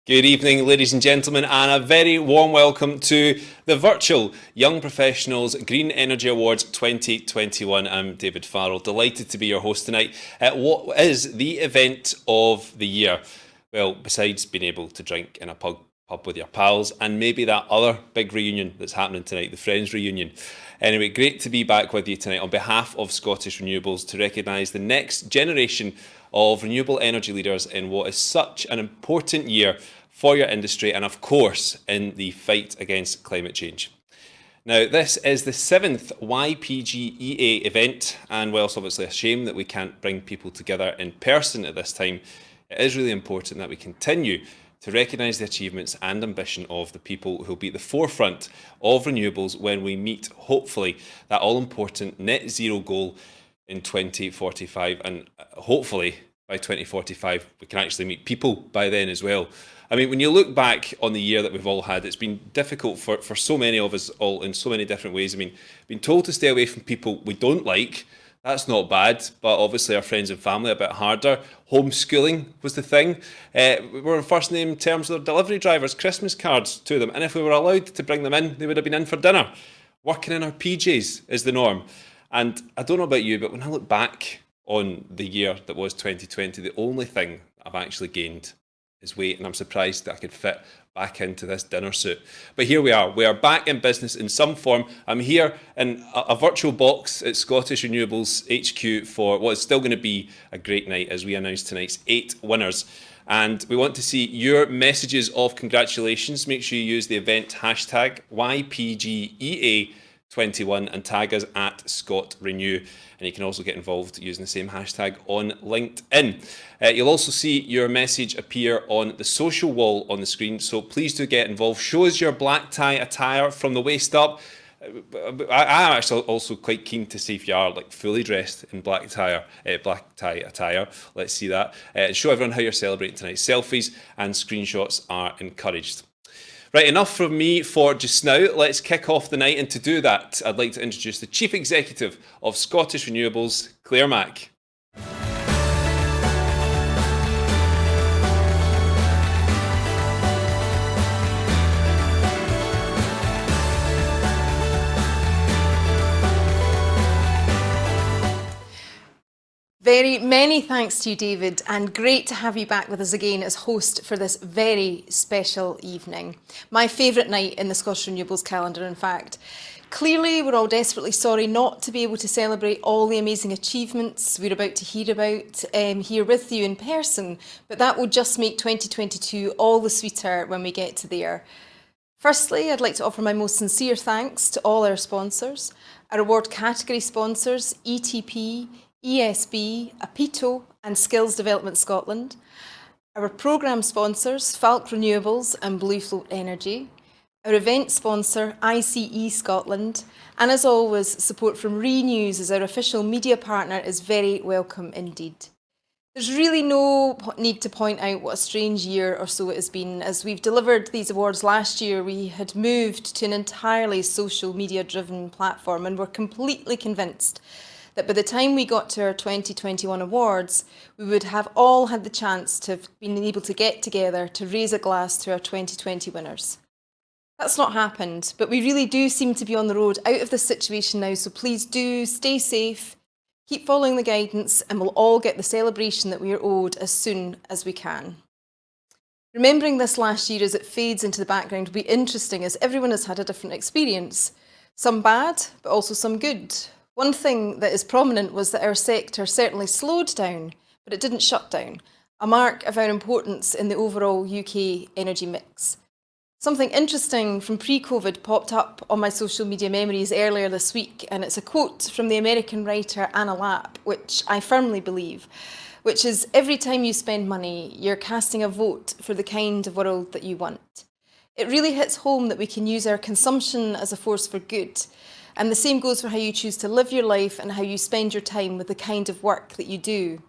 Good evening, ladies and gentlemen, and a very warm welcome to the virtual Young Professionals Green Energy Awards 2021. I'm David Farrell, delighted to be your host tonight at what is the event of the year. Well, besides being able to drink in a pub with your pals and maybe that other big reunion that's happening tonight, the Friends reunion. Anyway, great to be back with you tonight on behalf of Scottish Renewables to recognise the next generation of renewable energy leaders in what is such an important year for your industry and of course in the fight against climate change. Now, this is the 7th YPGEA event, and whilst obviously a shame that we can't bring people together in person at this time, it is really important that we continue to recognise the achievements and ambition of the people who will be at the forefront of renewables when we meet, hopefully, that all-important net zero goal in 2045, and hopefully by 2045 we can actually meet people by then as well. I mean, when you look back on the year that we've all had, it's been difficult for so many of us all in so many different ways. I mean, being told to stay away from people we don't like, that's not bad, but obviously our friends and family a bit harder. Homeschooling was the thing. We were first named terms of their delivery drivers, Christmas cards to them, and if we were allowed to bring them in, they would have been in for dinner. Working in our PJs is the norm. And I don't know about you, but when I look back on the year that was 2020, the only thing I've actually gained is weight, and I'm surprised that I could fit back into this dinner suit. But here we are. We are back in business in some form. I'm here in a virtual box at Scottish Renewables HQ for what is still going to be a great night as we announce tonight's 8 winners. And we want to see your messages of congratulations. Make sure you use the event hashtag YPGEA21 and tag us at ScotRenew. And you can also get involved using the same hashtag on LinkedIn. You'll also see your message appear on the social wall on the screen, so please do get involved. Show us your black tie attire from the waist up. I'm actually also quite keen to see if you are like fully dressed in black tie attire. Let's see that. Show everyone how you're celebrating tonight. Selfies and screenshots are encouraged. Right, enough from me for just now. Let's kick off the night, and to do that, I'd like to introduce the Chief Executive of Scottish Renewables, Claire Mack. Very many thanks to you, David, and great to have you back with us again as host for this very special evening. My favourite night in the Scottish Renewables calendar, in fact. Clearly, we're all desperately sorry not to be able to celebrate all the amazing achievements we're about to hear about here with you in person, but that will just make 2022 all the sweeter when we get to there. Firstly, I'd like to offer my most sincere thanks to all our sponsors, our award category sponsors, ETP, ESB, Apito and Skills Development Scotland, our programme sponsors, Falck Renewables and Bluefloat Energy, our event sponsor, ICE Scotland, and as always, support from ReNews as our official media partner is very welcome indeed. There's really no need to point out what a strange year or so it has been. As we've delivered these awards last year, we had moved to an entirely social media-driven platform, and we're completely convinced that by the time we got to our 2021 awards, we would have all had the chance to have been able to get together to raise a glass to our 2020 winners. That's not happened, but we really do seem to be on the road out of this situation now, so please do stay safe, keep following the guidance, and we'll all get the celebration that we are owed as soon as we can. Remembering this last year as it fades into the background will be interesting, as everyone has had a different experience. Some bad, but also some good. One thing that is prominent was that our sector certainly slowed down, but it didn't shut down, a mark of our importance in the overall UK energy mix. Something interesting from pre-COVID popped up on my social media memories earlier this week, and it's a quote from the American writer Anna Lapp, which I firmly believe, which is, every time you spend money, you're casting a vote for the kind of world that you want. It really hits home that we can use our consumption as a force for good. And the same goes for how you choose to live your life and how you spend your time with the kind of work that you do.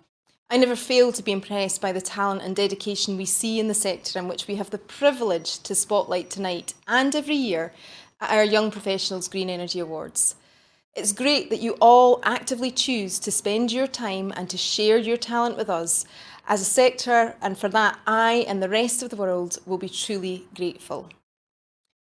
I never fail to be impressed by the talent and dedication we see in the sector in which we have the privilege to spotlight tonight and every year at our Young Professionals Green Energy Awards. It's great that you all actively choose to spend your time and to share your talent with us as a sector, and for that I and the rest of the world will be truly grateful.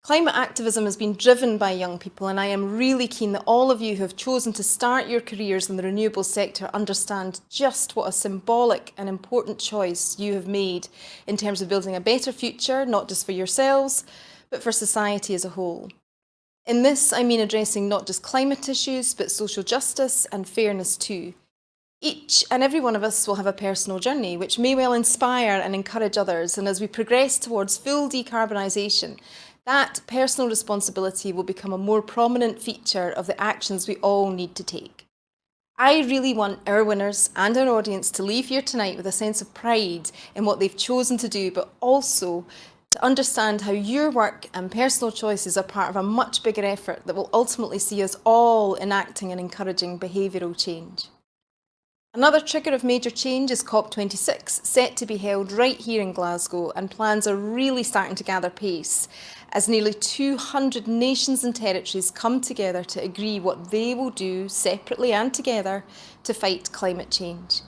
Climate activism has been driven by young people, and I am really keen that all of you who have chosen to start your careers in the renewables sector understand just what a symbolic and important choice you have made in terms of building a better future, not just for yourselves, but for society as a whole. In this, I mean addressing not just climate issues, but social justice and fairness too. Each and every one of us will have a personal journey, which may well inspire and encourage others, and as we progress towards full decarbonisation, that personal responsibility will become a more prominent feature of the actions we all need to take. I really want our winners and our audience to leave here tonight with a sense of pride in what they've chosen to do, but also to understand how your work and personal choices are part of a much bigger effort that will ultimately see us all enacting and encouraging behavioural change. Another trigger of major change is COP26, set to be held right here in Glasgow, and plans are really starting to gather pace as nearly 200 nations and territories come together to agree what they will do separately and together to fight climate change.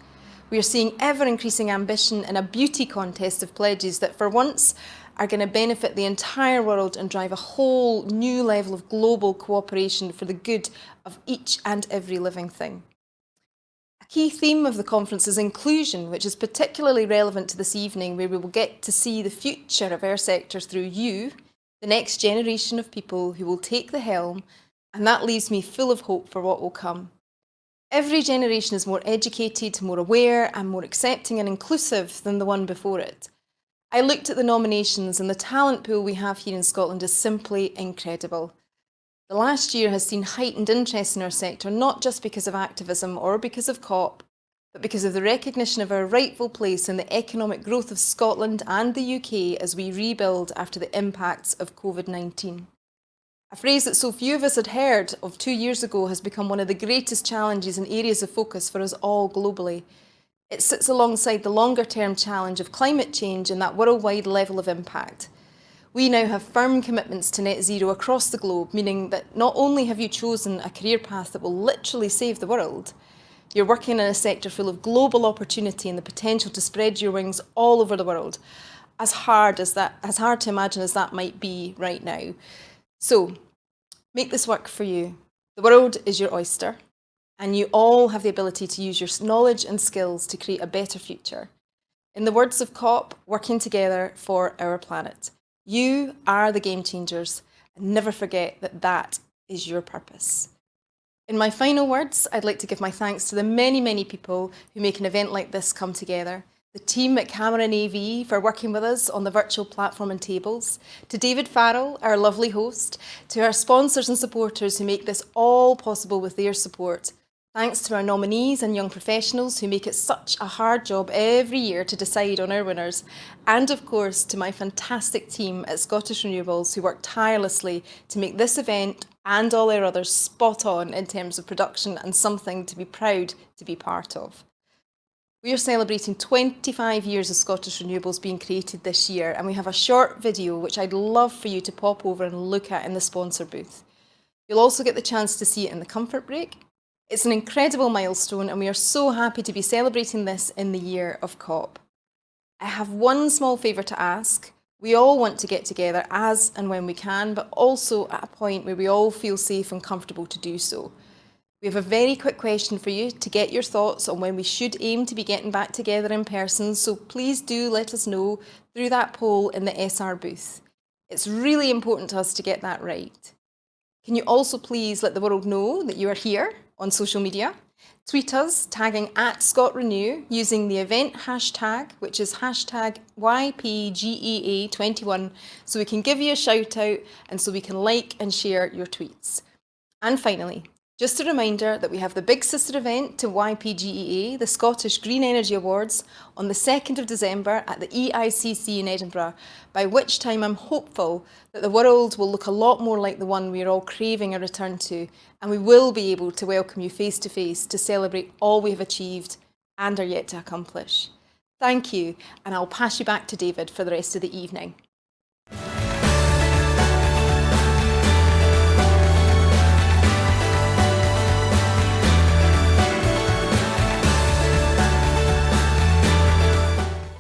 We are seeing ever-increasing ambition and a beauty contest of pledges that for once are going to benefit the entire world and drive a whole new level of global cooperation for the good of each and every living thing. A key theme of the conference is inclusion, which is particularly relevant to this evening, where we will get to see the future of our sectors through you, the next generation of people who will take the helm, and that leaves me full of hope for what will come. Every generation is more educated, more aware, and more accepting and inclusive than the one before it. I looked at the nominations, and the talent pool we have here in Scotland is simply incredible. The last year has seen heightened interest in our sector, not just because of activism or because of COP, but because of the recognition of our rightful place in the economic growth of Scotland and the UK as we rebuild after the impacts of COVID-19. A phrase that so few of us had heard of 2 years ago has become one of the greatest challenges and areas of focus for us all globally. It sits alongside the longer-term challenge of climate change and that worldwide level of impact. We now have firm commitments to net zero across the globe, meaning that not only have you chosen a career path that will literally save the world, you're working in a sector full of global opportunity and the potential to spread your wings all over the world, as hard to imagine as that might be right now. So, make this work for you. The world is your oyster, and you all have the ability to use your knowledge and skills to create a better future. In the words of COP, working together for our planet. You are the game changers, and never forget that that is your purpose. In my final words, I'd like to give my thanks to the many, many people who make an event like this come together. The team at Cameron AV for working with us on the virtual platform and tables, to David Farrell, our lovely host, to our sponsors and supporters who make this all possible with their support. Thanks to our nominees and young professionals who make it such a hard job every year to decide on our winners. And of course, to my fantastic team at Scottish Renewables who work tirelessly to make this event and all our others spot on in terms of production and something to be proud to be part of. We are celebrating 25 years of Scottish Renewables being created this year, and we have a short video which I'd love for you to pop over and look at in the sponsor booth. You'll also get the chance to see it in the comfort break. It's an incredible milestone, and we are so happy to be celebrating this in the year of COP. I have one small favour to ask. We all want to get together as and when we can, but also at a point where we all feel safe and comfortable to do so. We have a very quick question for you to get your thoughts on when we should aim to be getting back together in person, so please do let us know through that poll in the SR booth. It's really important to us to get that right. Can you also please let the world know that you are here on social media? Tweet us, tagging @ScotRenew, using the event hashtag, which is hashtag YPGEA21, so we can give you a shout out and so we can like and share your tweets. And finally, just a reminder that we have the big sister event to YPGEA, the Scottish Green Energy Awards, on the 2nd of December at the EICC in Edinburgh, by which time I'm hopeful that the world will look a lot more like the one we are all craving a return to, and we will be able to welcome you face to celebrate all we have achieved and are yet to accomplish. Thank you, and I'll pass you back to David for the rest of the evening.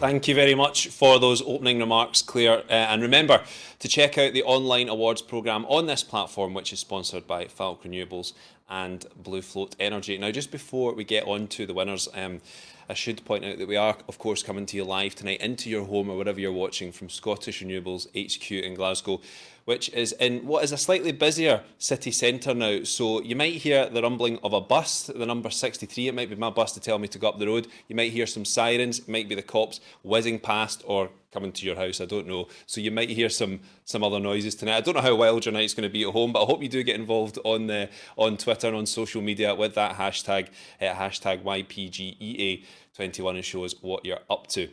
Thank you very much for those opening remarks, Claire. And remember to check out the online awards programme on this platform, which is sponsored by Falck Renewables and Blue Float Energy. Now, just before we get on to the winners, I should point out that we are, of course, coming to you live tonight into your home or wherever you're watching from Scottish Renewables HQ in Glasgow, which is in what is a slightly busier city centre now. So you might hear the rumbling of a bus, the number 63. It might be my bus to tell me to go up the road. You might hear some sirens. It might be the cops whizzing past or coming to your house. I don't know. So you might hear some other noises tonight. I don't know how wild your night's going to be at home, but I hope you do get involved on Twitter and on social media with that hashtag, hashtag YPGEA21, and show us what you're up to.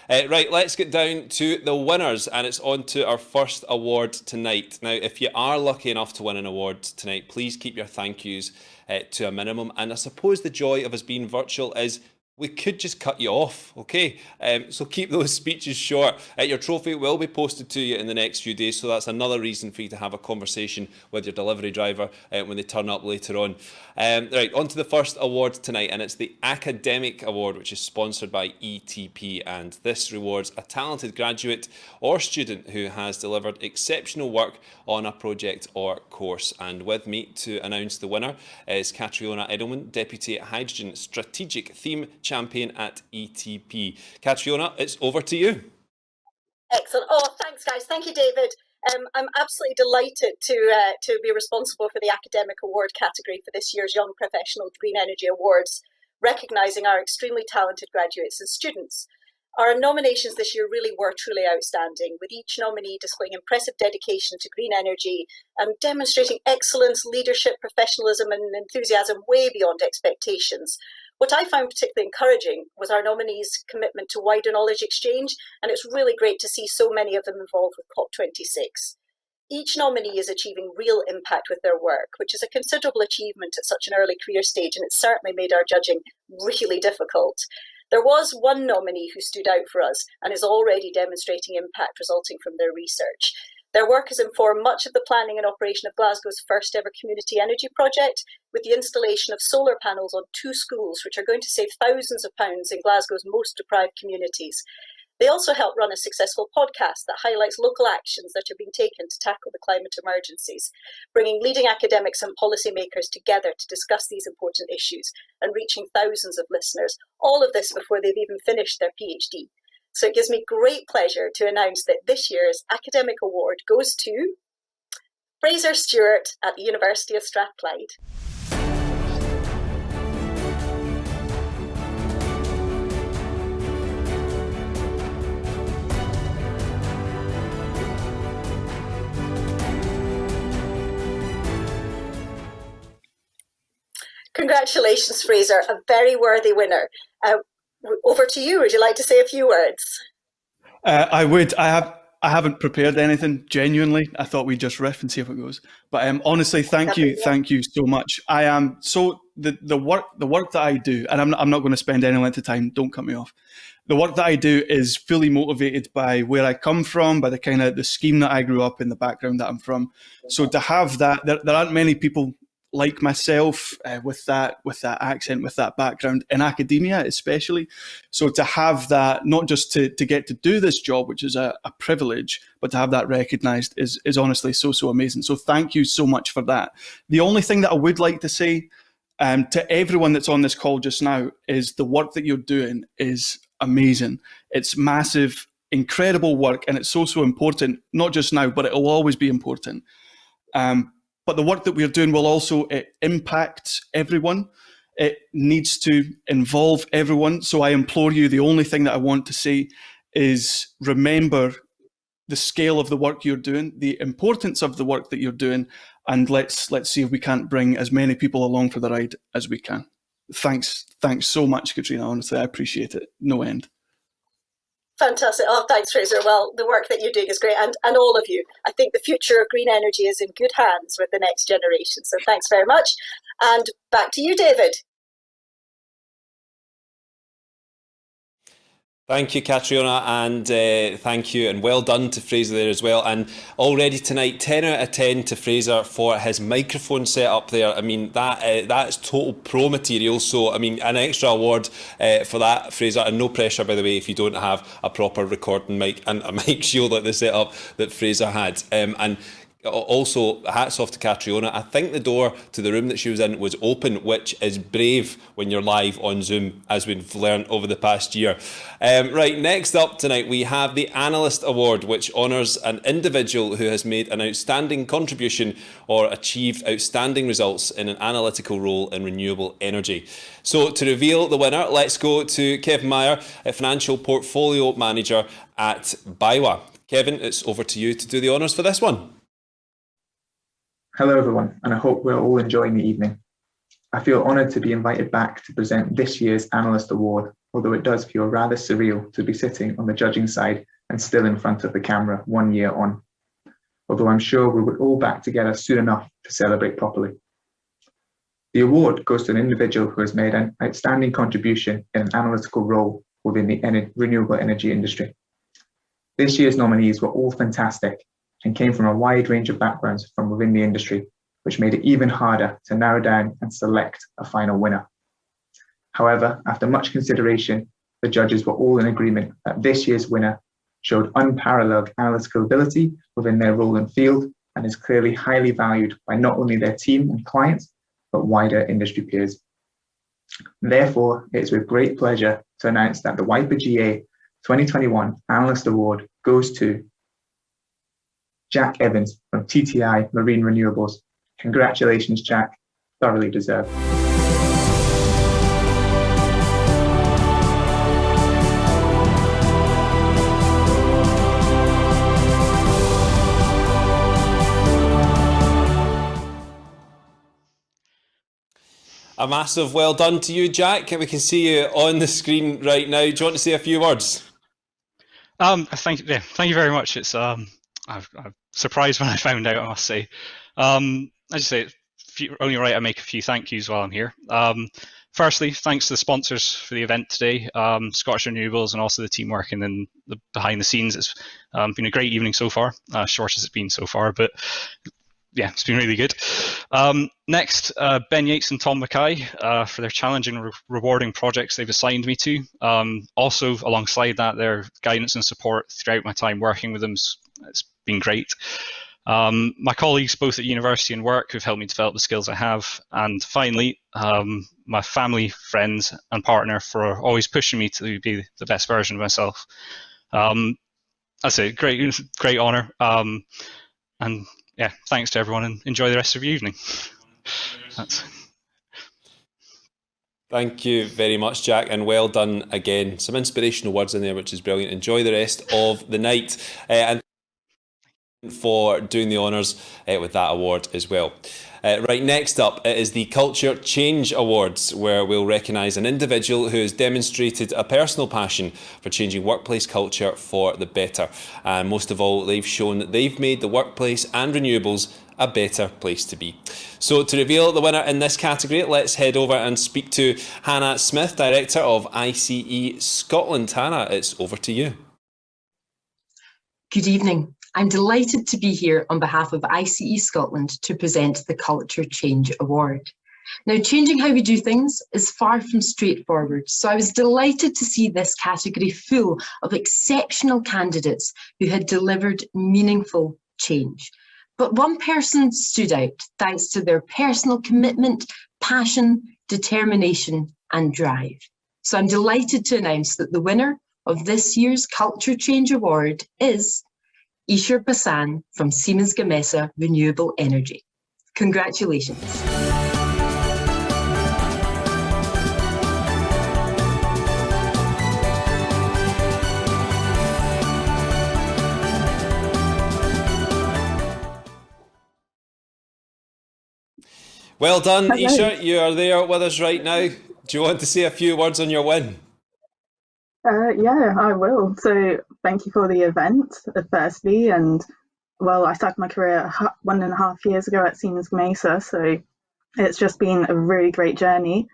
Right, let's get down to the winners, and it's on to our first award tonight. Now, if you are lucky enough to win an award tonight, please keep your thank yous to a minimum. And I suppose the joy of us being virtual is we could just cut you off, okay? So keep those speeches short. Your trophy will be posted to you in the next few days, so that's another reason for you to have a conversation with your delivery driver when they turn up later on. Right, on to the first award tonight, and it's the Academic Award, which is sponsored by ETP, and this rewards a talented graduate or student who has delivered exceptional work on a project or course. And with me to announce the winner is Catriona Edelman, Deputy Hydrogen Strategic Theme Champion at ETP. Catriona, it's over to you. Excellent. Oh, thanks, guys. Thank you, David. I'm absolutely delighted to be responsible for the Academic Award category for this year's Young Professional Green Energy Awards, recognising our extremely talented graduates and students. Our nominations this year really were truly outstanding, with each nominee displaying impressive dedication to green energy and demonstrating excellence, leadership, professionalism and enthusiasm way beyond expectations. What I found particularly encouraging was our nominees' commitment to wider knowledge exchange, and it's really great to see so many of them involved with COP26. Each nominee is achieving real impact with their work, which is a considerable achievement at such an early career stage, and it certainly made our judging really difficult. There was one nominee who stood out for us and is already demonstrating impact resulting from their research. Their work has informed much of the planning and operation of Glasgow's first ever community energy project, with the installation of solar panels on 2 schools, which are going to save thousands of pounds in Glasgow's most deprived communities. They also helped run a successful podcast that highlights local actions that are being taken to tackle the climate emergencies, bringing leading academics and policymakers together to discuss these important issues and reaching thousands of listeners, all of this before they've even finished their PhD. So it gives me great pleasure to announce that this year's Academic Award goes to Fraser Stewart at the University of Strathclyde. Congratulations, Fraser, a very worthy winner. Over to you. Would you like to say a few words? I would. I haven't prepared anything. Genuinely, I thought we'd just riff and see if it goes. But honestly, thank you so much. I am so the work that I do, and I'm not going to spend any length of time. Don't cut me off. The work that I do is fully motivated by where I come from, by the scheme that I grew up in, the background that I'm from. So to have that, there aren't many people like myself with that accent, with that background in academia especially. So to have that, not just to get to do this job, which is a privilege, but to have that recognised is honestly so amazing. So thank you so much for that. The only thing that I would like to say to everyone that's on this call just now is the work that you're doing is amazing. It's massive, incredible work, and it's so important, not just now, but it will always be important. But the work that we're doing will also impact everyone. It needs to involve everyone. So I implore you, the only thing that I want to say is remember the scale of the work you're doing, the importance of the work that you're doing, and let's see if we can't bring as many people along for the ride as we can. Thanks so much, Catriona. Honestly, I appreciate it. No end. Fantastic. Oh, thanks, Fraser. Well, the work that you're doing is great. And all of you. I think the future of green energy is in good hands with the next generation. So thanks very much. And back to you, David. Thank you, Catriona, and thank you, and well done to Fraser there as well. And already tonight, 10 out of 10 to Fraser for his microphone set up there. I mean, that's total pro material. So, I mean, an extra award for that, Fraser, and no pressure, by the way, if you don't have a proper recording mic and a mic shield like the setup that Fraser had. And also, hats off to Catriona. I think the door to the room that she was in was open, which is brave when you're live on Zoom, as we've learned over the past year. Right, next up tonight, we have the Analyst Award, which honours an individual who has made an outstanding contribution or achieved outstanding results in an analytical role in renewable energy. So, to reveal the winner, let's go to Kevin Meyer, a Financial Portfolio Manager at BayWa. Kevin, it's over to you to do the honours for this one. Hello everyone, and I hope we're all enjoying the evening. I feel honoured to be invited back to present this year's Analyst Award, although it does feel rather surreal to be sitting on the judging side and still in front of the camera 1 year on. Although I'm sure we would all back together soon enough to celebrate properly. The award goes to an individual who has made an outstanding contribution in an analytical role within the renewable energy industry. This year's nominees were all fantastic and came from a wide range of backgrounds from within the industry, which made it even harder to narrow down and select a final winner. However, after much consideration, the judges were all in agreement that this year's winner showed unparalleled analytical ability within their role and field and is clearly highly valued by not only their team and clients, but wider industry peers. Therefore, it is with great pleasure to announce that the WIPA GA 2021 Analyst Award goes to Jack Evans from TTI Marine Renewables. Congratulations, Jack. Thoroughly deserved. A massive well done to you, Jack. We can see you on the screen right now. Do you want to say a few words? Thank you very much. It's I'm surprised when I found out, I must say. I just say it's only right I make a few thank yous while I'm here. Firstly, thanks to the sponsors for the event today, Scottish Renewables, and also the team working in the behind the scenes. It's been a great evening so far, short as it's been so far, but yeah, it's been really good. Next, Ben Yates and Tom Mackay for their challenging, rewarding projects they've assigned me to. Also, alongside that, their guidance and support throughout my time working with them. It's been great. My colleagues, both at university and work, who've helped me develop the skills I have. And finally, my family, friends, and partner for always pushing me to be the best version of myself. I say, great honour. And yeah, thanks to everyone, and enjoy the rest of your evening. Thank you very much, Jack, and well done again. Some inspirational words in there, which is brilliant. Enjoy the rest of the night, and for doing the honours with that award as well. Right, next up is the Culture Change Awards, where we'll recognise an individual who has demonstrated a personal passion for changing workplace culture for the better. And most of all, they've shown that they've made the workplace and renewables a better place to be. So to reveal the winner in this category, let's head over and speak to Hannah Smith, Director of ICE Scotland. Hannah, it's over to you. Good evening. I'm delighted to be here on behalf of ICE Scotland to present the Culture Change Award. Now, changing how we do things is far from straightforward, so I was delighted to see this category full of exceptional candidates who had delivered meaningful change. But one person stood out thanks to their personal commitment, passion, determination, and drive. So I'm delighted to announce that the winner of this year's Culture Change Award is Ishar Basan from Siemens Gamesa Renewable Energy. Congratulations. Well done, Ishar. You are there with us right now. Do you want to say a few words on your win? Yeah, I will. So thank you for the event, firstly. And well, I started my career 1.5 years ago at Siemens Gamesa, so it's just been a really great journey.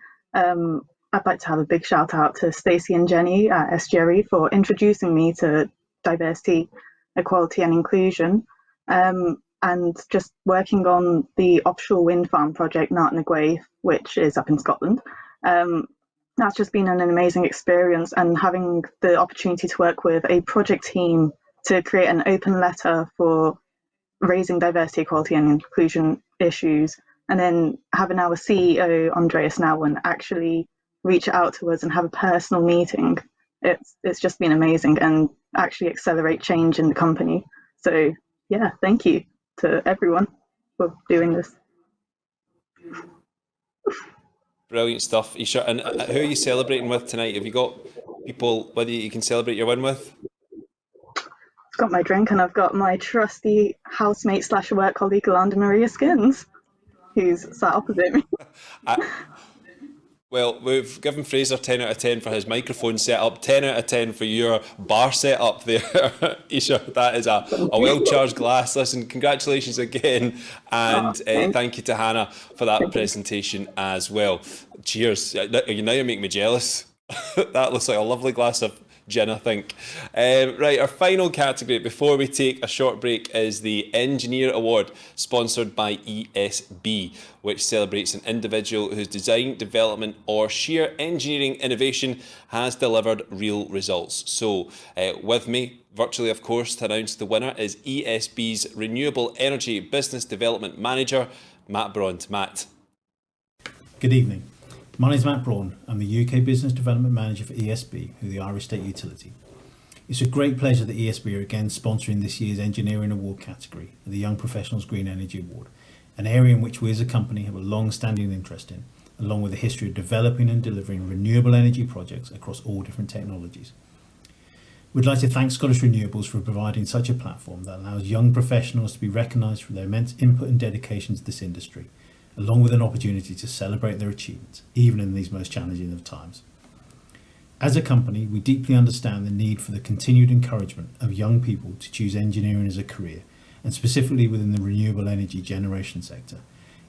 I'd like to have a big shout out to Stacey and Jenny at SGRE for introducing me to diversity, equality and inclusion, and just working on the offshore wind farm project Nart na Gaoithe, which is up in Scotland. That's just been an amazing experience, and having the opportunity to work with a project team to create an open letter for raising diversity, equality and inclusion issues, and then having our CEO, Andreas Nouwen, actually reach out to us and have a personal meeting. It's just been amazing and actually accelerate change in the company. So yeah, thank you to everyone for doing this. Brilliant stuff, Isha. And who are you celebrating with tonight? Have you got people with you can celebrate your win with? I've got my drink and I've got my trusty housemate / work colleague, Landa Maria Skins, who's sat opposite me. Well, we've given Fraser 10 out of 10 for his microphone setup, 10 out of 10 for your bar setup there, Isha. That is a well-charged glass. Listen, congratulations again, and thank you to Hannah for that presentation as well. Cheers. You're making me jealous. That looks like a lovely glass of gin, I think. Right, our final category before we take a short break is the Engineer Award, sponsored by ESB, which celebrates an individual whose design, development or sheer engineering innovation has delivered real results. So with me, virtually of course, to announce the winner is ESB's Renewable Energy Business Development Manager, Matt Bront. Matt. Good evening. My name is Matt Braun. I'm the UK Business Development Manager for ESB, who are the Irish State Utility. It's a great pleasure that ESB are again sponsoring this year's Engineering Award category, the Young Professionals Green Energy Award, an area in which we as a company have a long-standing interest in, along with a history of developing and delivering renewable energy projects across all different technologies. We'd like to thank Scottish Renewables for providing such a platform that allows young professionals to be recognised for their immense input and dedication to this industry, along with an opportunity to celebrate their achievements, even in these most challenging of times. As a company, we deeply understand the need for the continued encouragement of young people to choose engineering as a career, and specifically within the renewable energy generation sector.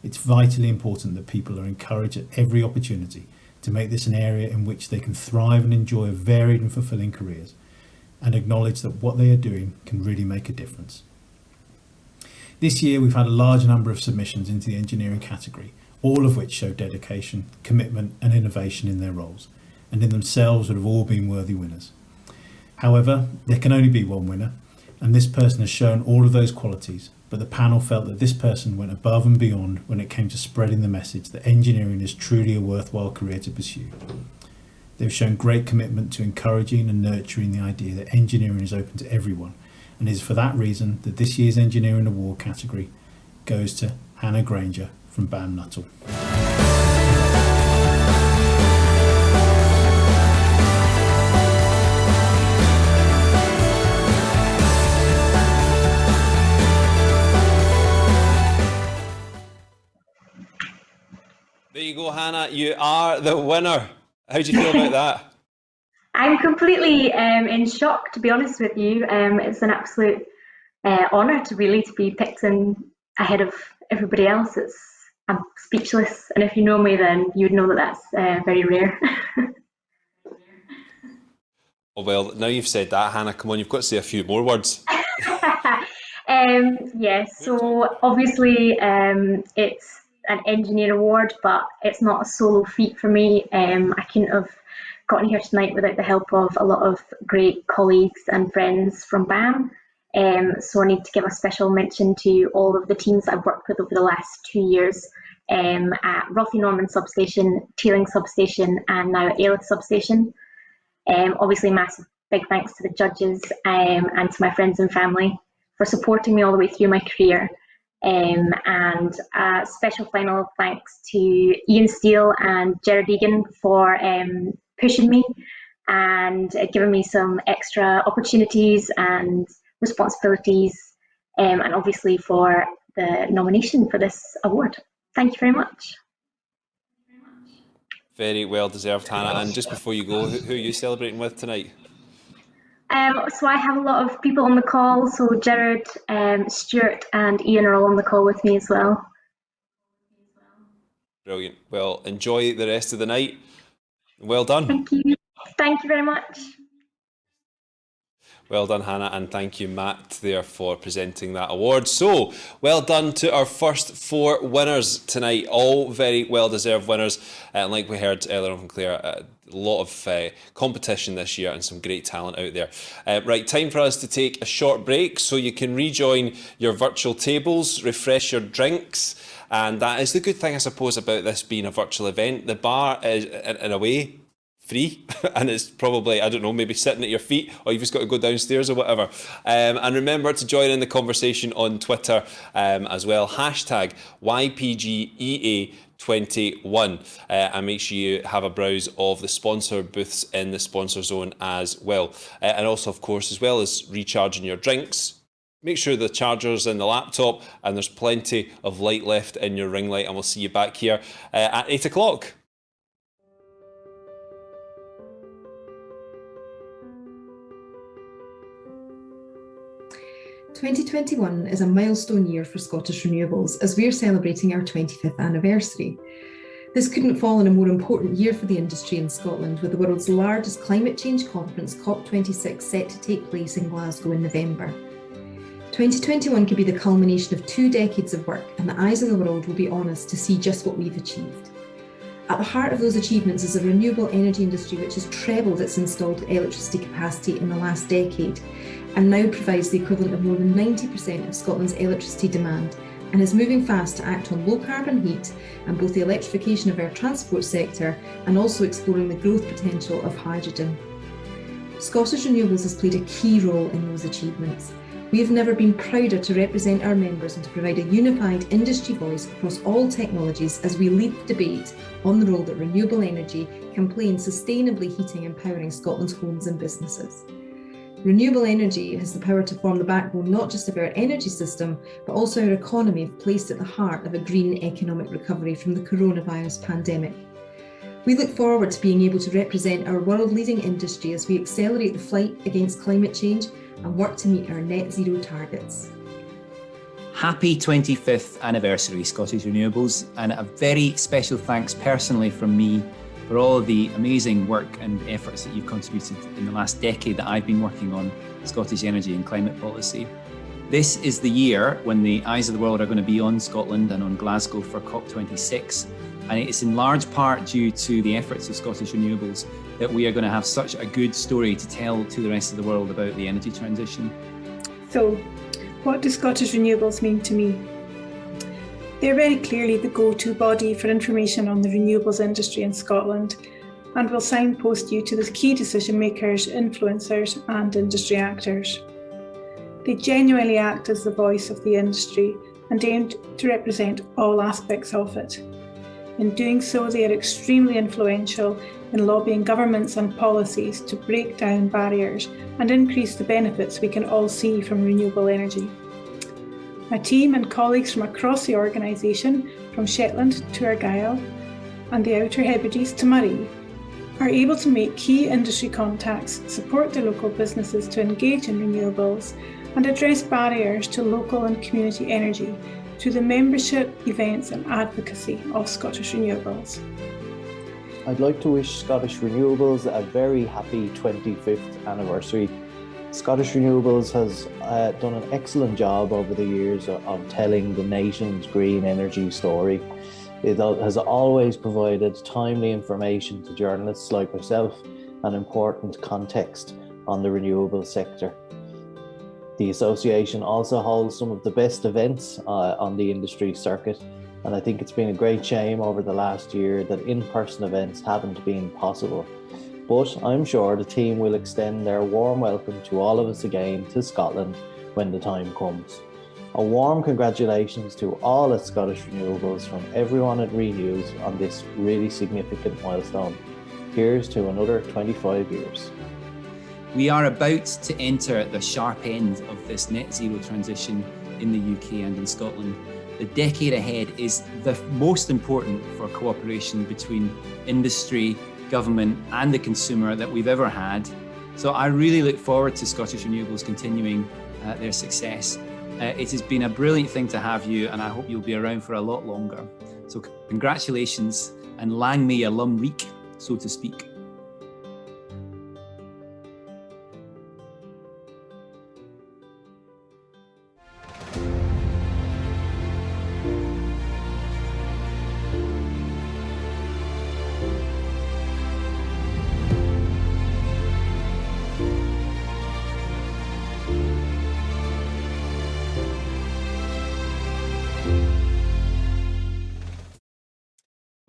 It's vitally important that people are encouraged at every opportunity to make this an area in which they can thrive and enjoy varied and fulfilling careers, and acknowledge that what they are doing can really make a difference. This year we've had a large number of submissions into the engineering category, all of which show dedication, commitment and innovation in their roles, and in themselves would have all been worthy winners. However, there can only be one winner, and this person has shown all of those qualities, but the panel felt that this person went above and beyond when it came to spreading the message that engineering is truly a worthwhile career to pursue. They've shown great commitment to encouraging and nurturing the idea that engineering is open to everyone, and it is for that reason that this year's Engineering Award category goes to Hannah Granger from BAM Nuttall. There you go, Hannah. You are the winner. How do you feel about that? I'm completely in shock, to be honest with you. It's an absolute honour to be picked in ahead of everybody else. I'm speechless, and if you know me, then you'd know that that's very rare. Oh, well, now you've said that, Hannah, come on, you've got to say a few more words. Yes, so obviously it's an engineer award, but it's not a solo feat for me. I couldn't have gotten here tonight without the help of a lot of great colleagues and friends from BAM. So I need to give a special mention to all of the teams that I've worked with over the last 2 years at Rothy Norman Substation, Teeling Substation, and now at Ailith Substation. Obviously, massive big thanks to the judges and to my friends and family for supporting me all the way through my career. And a special final thanks to Ian Steele and Gerard Egan for pushing me and giving me some extra opportunities and responsibilities, and obviously for the nomination for this award. Thank you very much. Very well deserved, Hannah. And just before you go, who are you celebrating with tonight? So I have a lot of people on the call. So Gerard, Stuart and Ian are all on the call with me as well. Brilliant. Well, enjoy the rest of the night. Well done. Thank you. Thank you very much. Well done, Hannah, and thank you, Matt, there for presenting that award. So, well done to our first 4 winners tonight, all very well-deserved winners. And like we heard earlier on from Claire, a lot of competition this year and some great talent out there. Right, time for us to take a short break so you can rejoin your virtual tables, refresh your drinks, and that is the good thing, I suppose, about this being a virtual event. The bar is, in a way, free, and it's probably, I don't know, maybe sitting at your feet, or you've just got to go downstairs or whatever. And remember to join in the conversation on Twitter as well, hashtag YPGEA21, and make sure you have a browse of the sponsor booths in the sponsor zone as well. And also, of course, as well as recharging your drinks, make sure the charger's in the laptop and there's plenty of light left in your ring light, and we'll see you back here at 8 o'clock. "2021 is a milestone year for Scottish Renewables as we're celebrating our 25th anniversary. This couldn't fall in a more important year for the industry in Scotland, with the world's largest climate change conference, COP26, set to take place in Glasgow in November. 2021 could be the culmination of 2 decades of work, and the eyes of the world will be on us to see just what we've achieved. At the heart of those achievements is a renewable energy industry which has trebled its installed electricity capacity in the last decade, and now provides the equivalent of more than 90% of Scotland's electricity demand, and is moving fast to act on low carbon heat and both the electrification of our transport sector and also exploring the growth potential of hydrogen. Scottish Renewables has played a key role in those achievements. We have never been prouder to represent our members and to provide a unified industry voice across all technologies as we lead the debate on the role that renewable energy can play in sustainably heating and powering Scotland's homes and businesses. Renewable energy has the power to form the backbone not just of our energy system, but also our economy if placed at the heart of a green economic recovery from the coronavirus pandemic. We look forward to being able to represent our world-leading industry as we accelerate the fight against climate change and work to meet our net zero targets. Happy 25th anniversary, Scottish Renewables, and a very special thanks personally from me for all the amazing work and efforts that you've contributed in the last decade that I've been working on Scottish energy and climate policy. This is the year when the eyes of the world are going to be on Scotland and on Glasgow for COP26, and it's in large part due to the efforts of Scottish Renewables that we are going to have such a good story to tell to the rest of the world about the energy transition. So, what does Scottish Renewables mean to me? They're very clearly the go-to body for information on the renewables industry in Scotland, and will signpost you to the key decision makers, influencers and industry actors. They genuinely act as the voice of the industry and aim to represent all aspects of it. In doing so, they are extremely influential in lobbying governments and policies to break down barriers and increase the benefits we can all see from renewable energy. My team and colleagues from across the organisation, from Shetland to Argyll and the Outer Hebrides to Moray, are able to make key industry contacts, support their local businesses to engage in renewables and address barriers to local and community energy through the membership, events and advocacy of Scottish Renewables. I'd like to wish Scottish Renewables a very happy 25th anniversary. Scottish Renewables has done an excellent job over the years of telling the nation's green energy story. It has always provided timely information to journalists like myself and important context on the renewable sector. The association also holds some of the best events on the industry circuit, and I think it's been a great shame over the last year that in-person events haven't been possible. But I'm sure the team will extend their warm welcome to all of us again to Scotland when the time comes. A warm congratulations to all at Scottish Renewables from everyone at Renews on this really significant milestone. Here's to another 25 years. We are about to enter the sharp end of this net zero transition in the UK and in Scotland. The decade ahead is the most important for cooperation between industry, government and the consumer that we've ever had. So I really look forward to Scottish Renewables continuing their success. It has been a brilliant thing to have you, and I hope you'll be around for a lot longer. So congratulations and lang may your lum reek so to speak.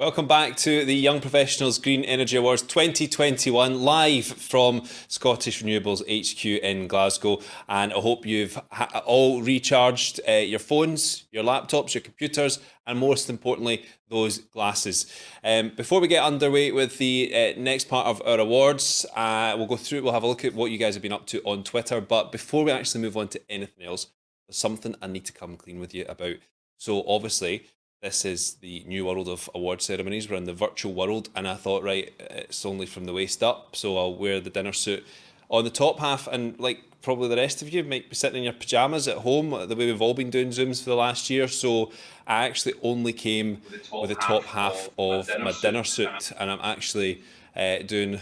Welcome back to the Young Professionals Green Energy Awards 2021, live from Scottish Renewables HQ in Glasgow. And I hope you've all recharged your phones, your laptops, your computers, and most importantly, those glasses. Before we get underway with the next part of our awards, we'll have a look at what you guys have been up to on Twitter. But before we actually move on to anything else, there's something I need to come clean with you about. So obviously, this is the new world of award ceremonies. We're in the virtual world, and I thought, right, it's only from the waist up, so I'll wear the dinner suit on the top half, and like probably the rest of you might be sitting in your pyjamas at home, the way we've all been doing Zooms for the last year. So I actually only came with the top half of my dinner suit, and I'm actually doing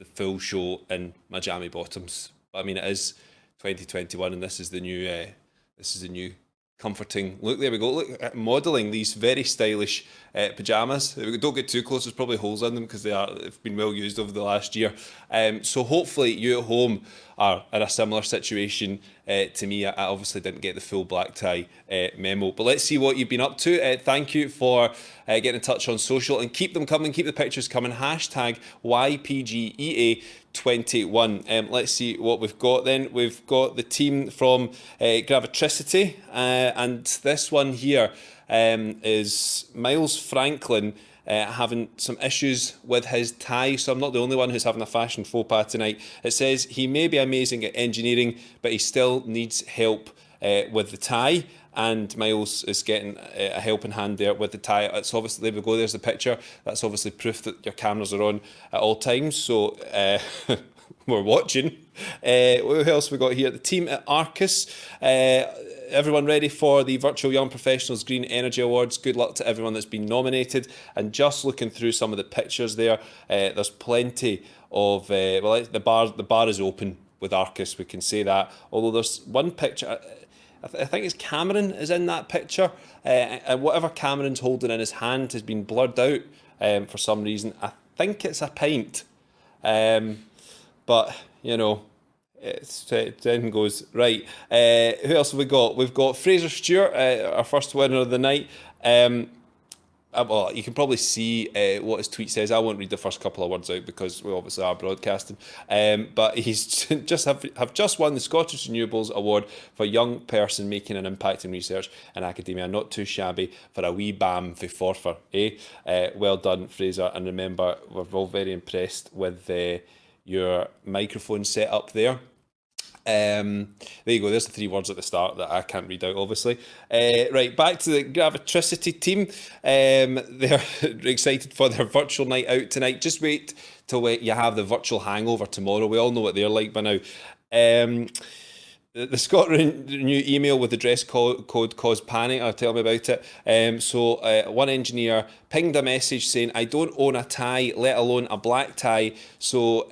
the full show in my jammy bottoms. But I mean, it is 2021, and this is the new comforting look. There we go. Look at modelling these very stylish pyjamas. Don't get too close, there's probably holes in them because they've been well used over the last year. So hopefully you at home are in a similar situation to me. I obviously didn't get the full black tie memo, but let's see what you've been up to. Thank you for getting in touch on social, and keep them coming, keep the pictures coming. Hashtag YPGEA21. Let's see what we've got then. We've got the team from Gravitricity, and this one here is Miles Franklin having some issues with his tie. So I'm not the only one who's having a fashion faux pas tonight. It says he may be amazing at engineering, but he still needs help with the tie. And Miles is getting a helping hand there with the tie. It's obviously, there we go, there's the picture. That's obviously proof that your cameras are on at all times. So we're watching. Who else we got here? The team at Arcus. Everyone ready for the Virtual Young Professionals Green Energy Awards? Good luck to everyone that's been nominated. And just looking through some of the pictures there, there's plenty of, the bar is open with Arcus, we can say that. Although there's one picture, I think it's Cameron is in that picture, and whatever Cameron's holding in his hand has been blurred out for some reason. I think it's a pint, but you know, it then goes right. Who else have we got? We've got Fraser Stewart, our first winner of the night. Well, you can probably see what his tweet says. I won't read the first couple of words out because we obviously are broadcasting. But he's have just won the Scottish Renewables Award for Young Person Making an Impact in Research and Academia. Not too shabby for a wee bam for forfer, eh? Well done, Fraser. And remember, we're all very impressed with your microphone set up there. There you go, there's the three words at the start that I can't read out, obviously. Right, back to the Gravitricity team. They're excited for their virtual night out tonight. Just wait till you have the virtual hangover tomorrow. We all know what they're like by now. The Scott Renew email with the dress code caused panic. Tell me about it. So one engineer pinged a message saying, I don't own a tie, let alone a black tie. So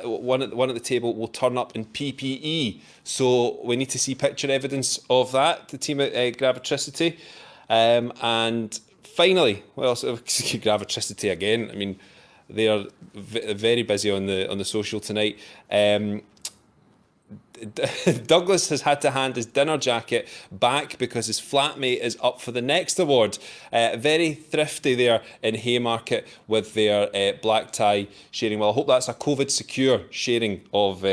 one at the table will turn up in PPE. So we need to see picture evidence of that, the team at Gravitricity. And finally, what else? Gravitricity again. I mean, they are very busy on the social tonight. Douglas has had to hand his dinner jacket back because his flatmate is up for the next award. Very thrifty there in Haymarket with their black tie sharing. Well, I hope that's a COVID secure sharing of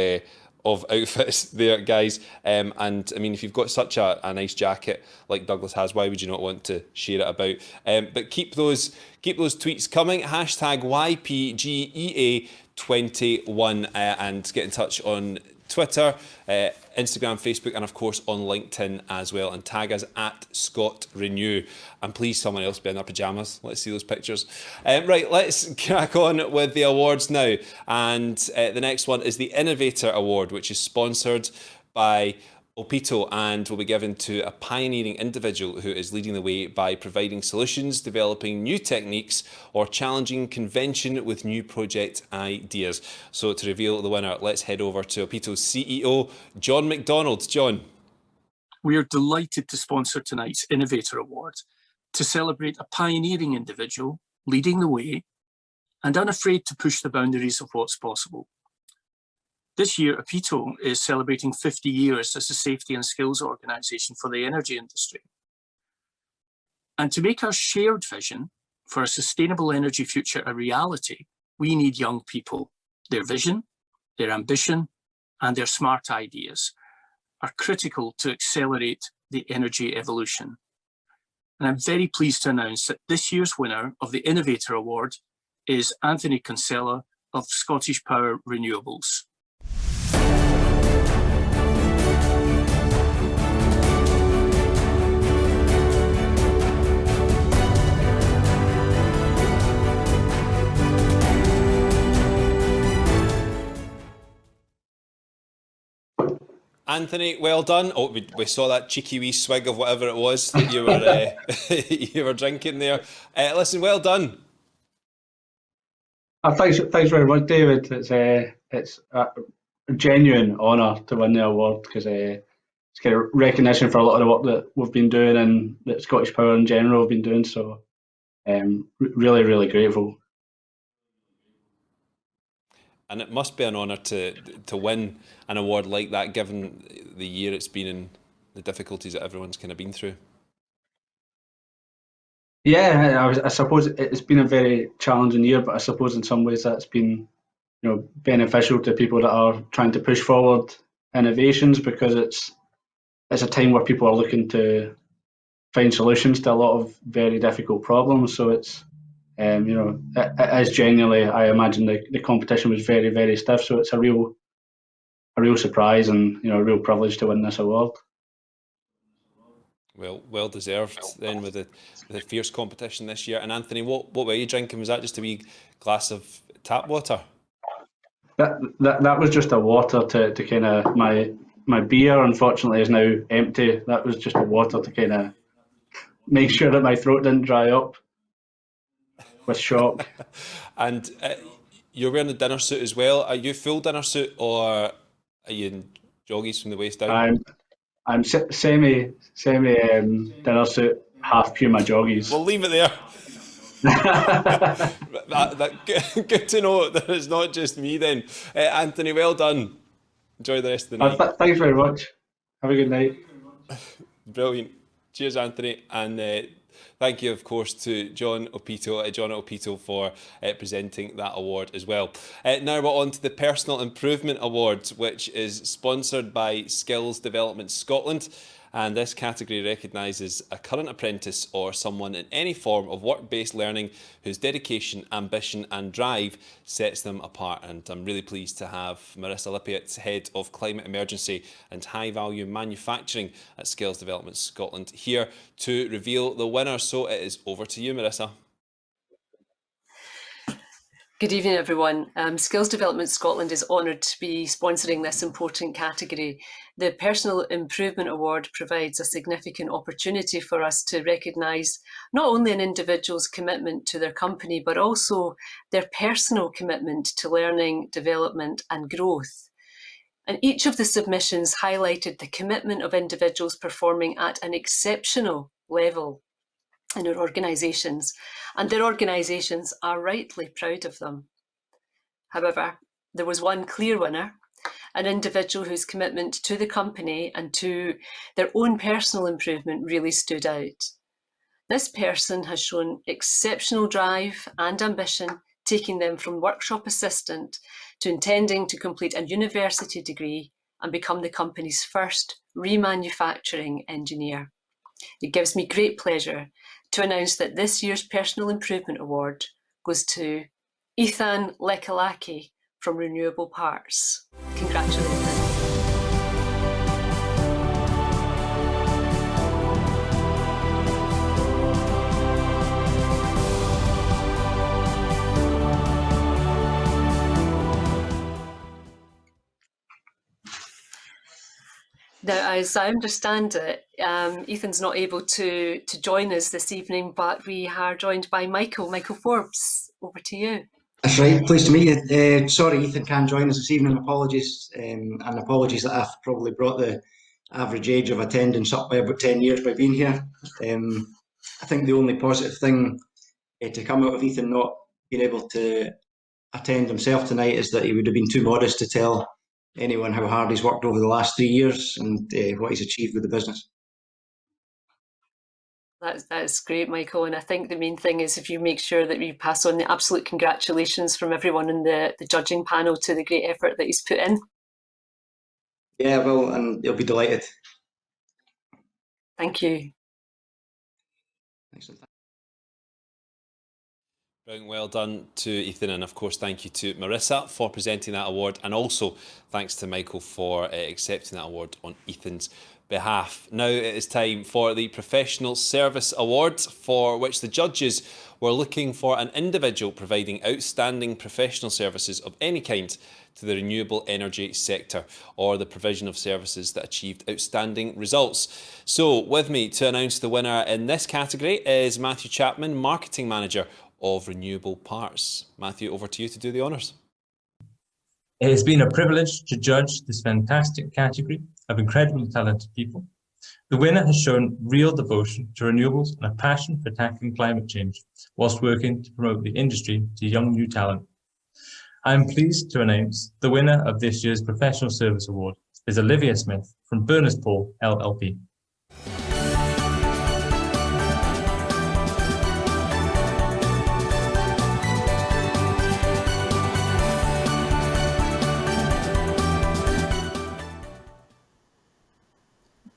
outfits there, guys. And I mean, if you've got such a nice jacket like Douglas has, why would you not want to share it about? But keep those tweets coming. Hashtag YPGEA21 and get in touch on Twitter, Instagram, Facebook, and of course on LinkedIn as well. And tag us at Scott Renew. And please, someone else be in their pyjamas. Let's see those pictures. Right, let's crack on with the awards now. And the next one is the Innovator Award, which is sponsored by Opito and will be given to a pioneering individual who is leading the way by providing solutions, developing new techniques or challenging convention with new project ideas. So to reveal the winner, let's head over to Opito's CEO, John McDonald. John. We are delighted to sponsor tonight's Innovator Award to celebrate a pioneering individual leading the way and unafraid to push the boundaries of what's possible. This year, Opito is celebrating 50 years as a safety and skills organisation for the energy industry. And to make our shared vision for a sustainable energy future a reality, we need young people. Their vision, their ambition, and their smart ideas are critical to accelerate the energy evolution. And I'm very pleased to announce that this year's winner of the Innovator Award is Anthony Kinsella of Scottish Power Renewables. Anthony, well done. Oh, we saw that cheeky wee swig of whatever it was that you were you were drinking there. Listen, well done. Thanks very much, David. It's a genuine honour to win the award because it's kind of recognition for a lot of the work that we've been doing and that Scottish Power in general have been doing. So, really, really grateful. And it must be an honour to win an award like that, given the year it's been and the difficulties that everyone's kind of been through. Yeah, I suppose it's been a very challenging year, but I suppose in some ways that's been, beneficial to people that are trying to push forward innovations, because it's a time where people are looking to find solutions to a lot of very difficult problems. So it's as genuinely, I imagine the competition was very, very stiff. So it's a real surprise and a real privilege to win this award. Well deserved then with the fierce competition this year. And Anthony, what were you drinking? Was that just a wee glass of tap water? That was just a water to kind of my beer. Unfortunately, is now empty. That was just a water to kind of make sure that my throat didn't dry up with shock. And you're wearing the dinner suit as well. Are you full dinner suit or are you in joggies from the waist down? I'm semi dinner suit, half Puma joggies. We'll leave it there. Good to know that it's not just me then. Anthony, well done. Enjoy the rest of the night. Thanks very much. Have a good night. Brilliant. Cheers, Anthony. And thank you, of course, to John Opito for presenting that award as well. Now we're on to the Personal Improvement Award, which is sponsored by Skills Development Scotland. And this category recognises a current apprentice or someone in any form of work-based learning whose dedication, ambition and drive sets them apart. And I'm really pleased to have Marissa Lippiatt, Head of Climate Emergency and High Value Manufacturing at Skills Development Scotland, here to reveal the winner. So it is over to you, Marissa. Good evening, everyone. Skills Development Scotland is honoured to be sponsoring this important category. The Personal Improvement Award provides a significant opportunity for us to recognise not only an individual's commitment to their company, but also their personal commitment to learning, development and growth. And each of the submissions highlighted the commitment of individuals performing at an exceptional level in our organisations, and their organisations are rightly proud of them. However, there was one clear winner, an individual whose commitment to the company and to their own personal improvement really stood out. This person has shown exceptional drive and ambition, taking them from workshop assistant to intending to complete a university degree and become the company's first remanufacturing engineer. It gives me great pleasure to announce that this year's Personal Improvement Award goes to Ethan Lekalaki from Renewable Parts. Congratulations. Now, as I understand it, Ethan's not able to join us this evening, but we are joined by Michael Forbes. Over to you. That's right. Pleased to meet you. Sorry, Ethan can't join us this evening. Apologies, and apologies that I've probably brought the average age of attendance up by about 10 years by being here. I think the only positive thing to come out of Ethan not being able to attend himself tonight is that he would have been too modest to tell anyone how hard he's worked over the last 3 years and what he's achieved with the business. That's great, Michael. And I think the main thing is if you make sure that you pass on the absolute congratulations from everyone in the judging panel to the great effort that he's put in. Yeah, well, and he'll be delighted. Thank you. Excellent. Brilliant, well done to Ethan, and of course thank you to Marissa for presenting that award, and also thanks to Michael for accepting that award on Ethan's behalf. Now it is time for the Professional Service Awards, for which the judges were looking for an individual providing outstanding professional services of any kind to the renewable energy sector, or the provision of services that achieved outstanding results. So with me to announce the winner in this category is Matthew Chapman, Marketing Manager of Renewable Parts. Matthew, over to you to do the honours. It has been a privilege to judge this fantastic category of incredibly talented people. The winner has shown real devotion to renewables and a passion for tackling climate change, whilst working to promote the industry to young new talent. I am pleased to announce the winner of this year's Professional Service Award is Olivia Smith from Burners Poll LLP.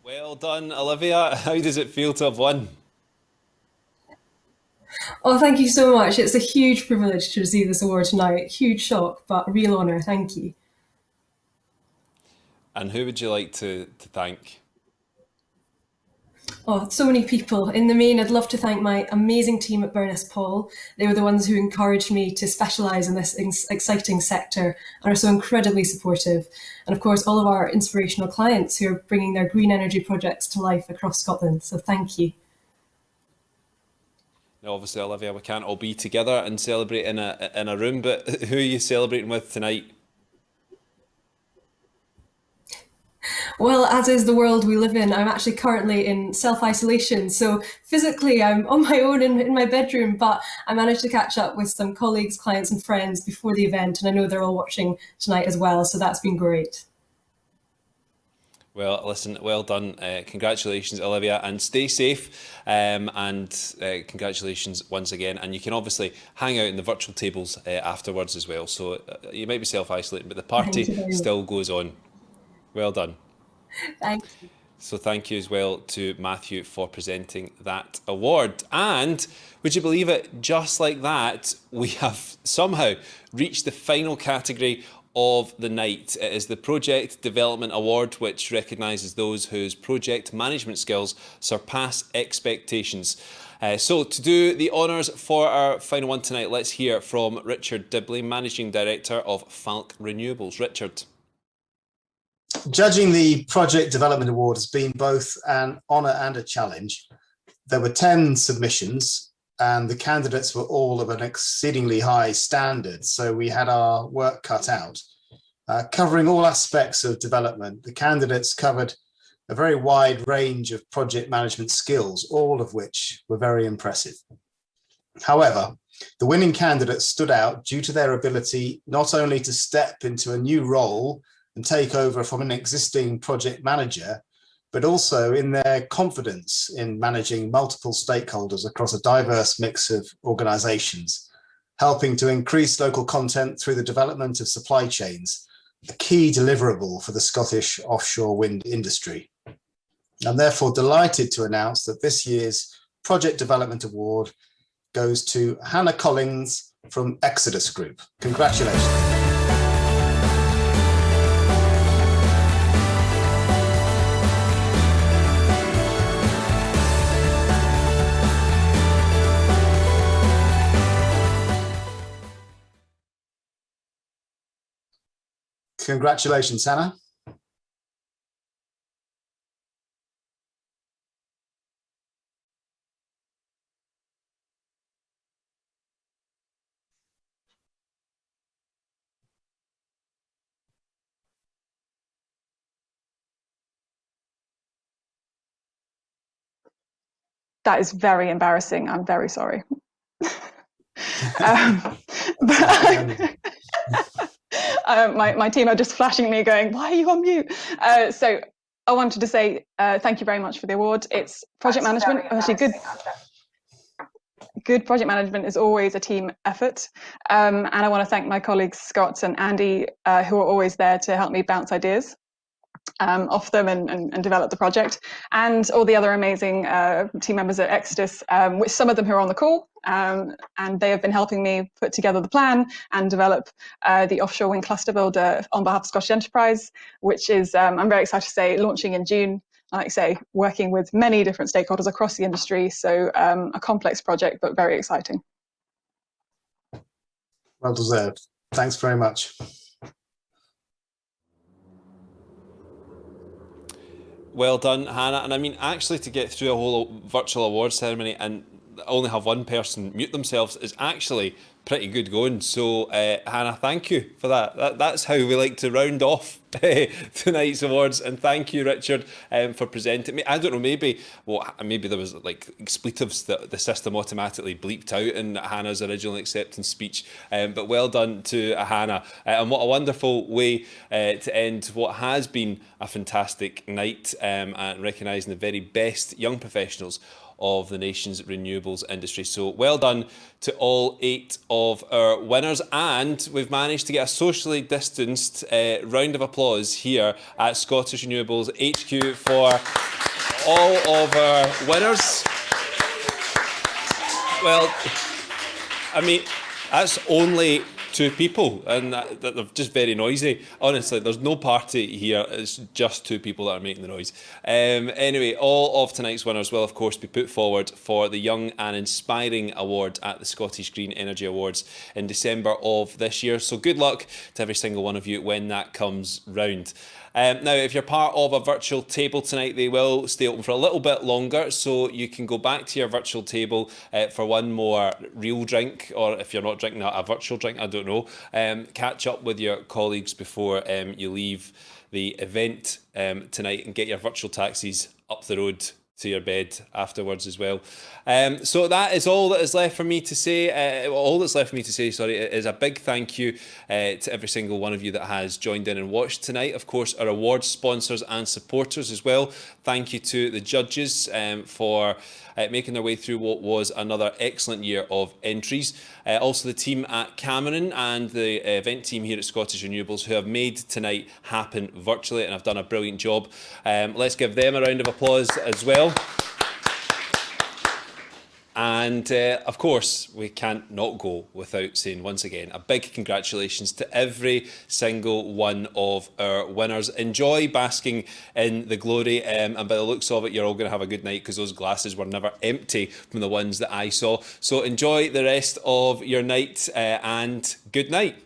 Well done, Olivia. How does it feel to have won? Oh, thank you so much. It's a huge privilege to receive this award tonight. Huge shock, but a real honour. Thank you. And who would you like to thank? Oh, so many people. In the main, I'd love to thank my amazing team at Burness Poll. They were the ones who encouraged me to specialise in this exciting sector and are so incredibly supportive. And of course, all of our inspirational clients who are bringing their green energy projects to life across Scotland. So thank you. Now, obviously, Olivia, we can't all be together and celebrate in a room, but who are you celebrating with tonight? Well, as is the world we live in, I'm actually currently in self-isolation. So physically, I'm on my own in my bedroom, but I managed to catch up with some colleagues, clients and friends before the event. And I know they're all watching tonight as well. So that's been great. Well, listen, well done. Congratulations, Olivia, and stay safe. And congratulations once again. And you can obviously hang out in the virtual tables afterwards as well. So you might be self-isolating, but the party still goes on. Well done. Thank you. So thank you as well to Matthew for presenting that award. And would you believe it, just like that, we have somehow reached the final category of the night. It is the Project Development Award, which recognises those whose project management skills surpass expectations. So to do the honours for our final one tonight, let's hear from Richard Dibley, Managing Director of Falck Renewables. Richard. Judging the Project Development Award has been both an honour and a challenge. There were 10 submissions and the candidates were all of an exceedingly high standard, so we had our work cut out. Covering all aspects of development, the candidates covered a very wide range of project management skills, all of which were very impressive. However, the winning candidates stood out due to their ability not only to step into a new role and take over from an existing project manager, but also in their confidence in managing multiple stakeholders across a diverse mix of organisations, helping to increase local content through the development of supply chains, a key deliverable for the Scottish offshore wind industry. I'm therefore delighted to announce that this year's Project Development Award goes to Hannah Collins from Exodus Group. Congratulations. Congratulations, Hannah. That is very embarrassing. I'm very sorry. My team are just flashing me going, why are you on mute? So I wanted to say thank you very much for the award. It's project management. Actually, good project management is always a team effort. And I want to thank my colleagues, Scott and Andy, who are always there to help me bounce ideas off them and develop the project, and all the other amazing team members at Exodus, which some of them who are on the call, and they have been helping me put together the plan and develop the offshore wind cluster builder on behalf of Scottish Enterprise, which is, I'm very excited to say, launching in June. Like I say, working with many different stakeholders across the industry, so a complex project, but very exciting. Well deserved. Thanks very much. Well done, Hannah. And I mean, actually, to get through a whole virtual awards ceremony and only have one person mute themselves is actually pretty good going. So, Hannah, thank you for that. That's how we like to round off tonight's awards. And thank you, Richard, for presenting me. I don't know, maybe there was like expletives that the system automatically bleeped out in Hannah's original acceptance speech. But well done to Hannah. And what a wonderful way to end what has been a fantastic night, and recognising the very best young professionals of the nation's renewables industry. So well done to all 8 of our winners, and we've managed to get a socially distanced round of applause here at Scottish Renewables HQ for all of our winners. Well, I mean, that's only 2 people, and they're just very noisy. Honestly, there's no party here. It's just 2 people that are making the noise. Anyway, all of tonight's winners will, of course, be put forward for the Young and Inspiring Award at the Scottish Green Energy Awards in December of this year. So good luck to every single one of you when that comes round. Now, if you're part of a virtual table tonight, they will stay open for a little bit longer, so you can go back to your virtual table for one more real drink, or if you're not drinking a virtual drink, I don't know, catch up with your colleagues before you leave the event tonight, and get your virtual taxis up the road to your bed afterwards as well. So that is all that is left for me to say. All that's left for me to say, sorry, is a big thank you to every single one of you that has joined in and watched tonight. Of course, our awards sponsors and supporters as well. Thank you to the judges for making their way through what was another excellent year of entries. Also the team at Cameron and the event team here at Scottish Renewables, who have made tonight happen virtually and have done a brilliant job. Let's give them a round of applause as well. And of course, we can't not go without saying once again a big congratulations to every single one of our winners. Enjoy basking in the glory, and by the looks of it, you're all going to have a good night, because those glasses were never empty from the ones that I saw. So enjoy the rest of your night, and good night.